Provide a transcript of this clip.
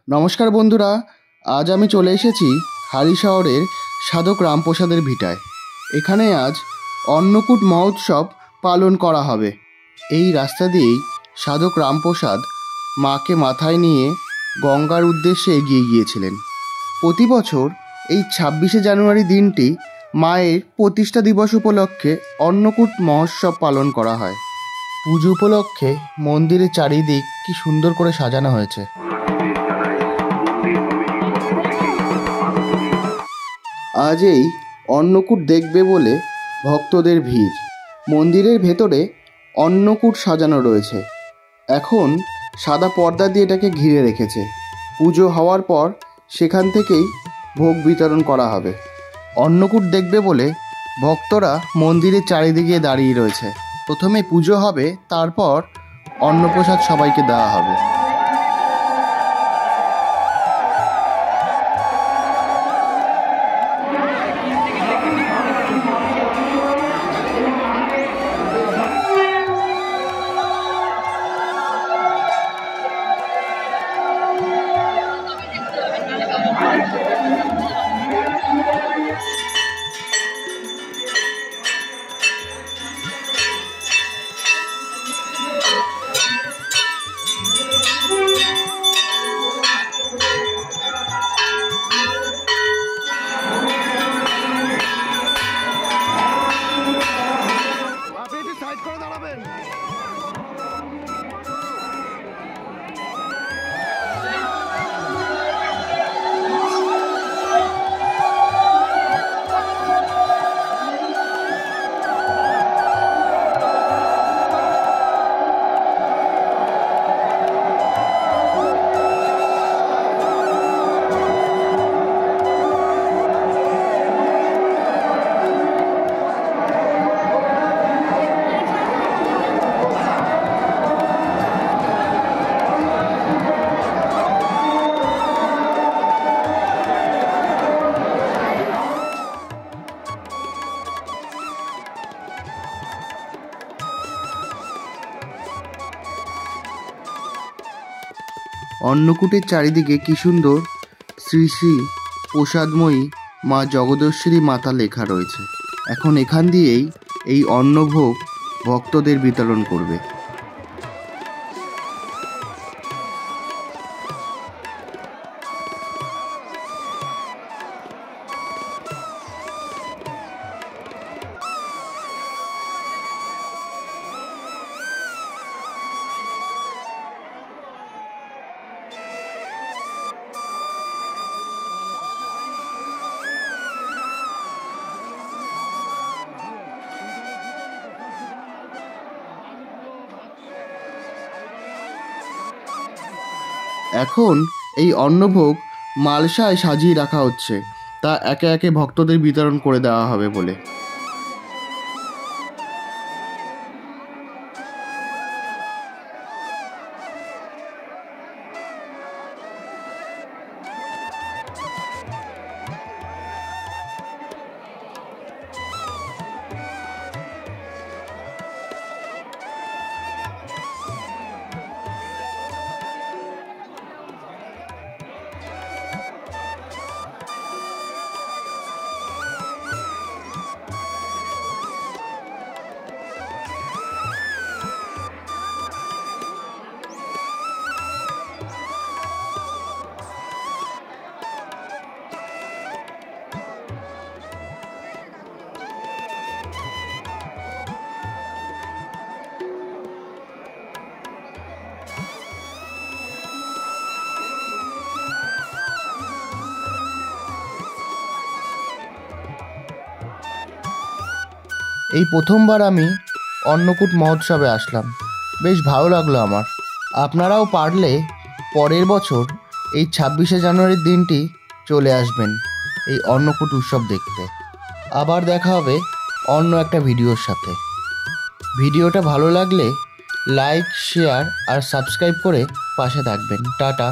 নমস্কার বন্ধুরা, আজ আমি চলে এসেছি হালি শহরের সাধক রামপ্রসাদের ভিটায়। এখানে আজ অন্নকূট মহোৎসব পালন করা হবে। এই রাস্তা দিয়েই সাধক রামপ্রসাদ মাকে মাথায় নিয়ে গঙ্গার উদ্দেশ্যে এগিয়ে গিয়েছিলেন। প্রতি বছর এই 26শে জানুয়ারি দিনটি মায়ের প্রতিষ্ঠা দিবস উপলক্ষে অন্নকূট মহোৎসব পালন করা হয়। পুজো উপলক্ষে মন্দিরের চারিদিক কি সুন্দর করে সাজানো হয়েছে। আজ এই অন্নকূট দেখবে বলে ভক্তদের ভিড়। মন্দিরের ভেতরে অন্নকূট সাজানো রয়েছে। এখন সাদা পর্দা দিয়ে এটাকে ঘিরে রেখেছে। পুজো হওয়ার পর সেখান থেকেই ভোগ বিতরণ করা হবে। অন্নকূট দেখবে বলে ভক্তরা মন্দিরের চারিদিকে দাঁড়িয়ে রয়েছে। প্রথমে পুজো হবে, তারপর অন্নপ্রসাদ সবাইকে দেওয়া হবে। অন্নকূটের চারিদিকে কি সুন্দর শ্রী শ্রী প্রসাদময়ী মা জগদীশ্বরী মাতা লেখা রয়েছে। এখন এখান দিয়েই এই অন্নভোগ ভক্তদের বিতরণ করবে। এখন এই অন্নভোগ মালসায় সাজিয়ে রাখা হচ্ছে, তা একে একে ভক্তদের বিতরণ করে দেওয়া হবে বলে। এই প্রথমবার আমি অন্নকূট মহোৎসবে আসলাম, বেশ ভালো লাগলো আমার। আপনারাও পারলে পরের বছর এই 26শে জানুয়ারির দিনটি চলে আসবেন এই অন্নকূট উৎসব দেখতে। আবার দেখা হবে অন্য একটা ভিডিওর সাথে। ভিডিওটা ভালো লাগলে লাইক, শেয়ার আর সাবস্ক্রাইব করে পাশে থাকবেন। টাটা।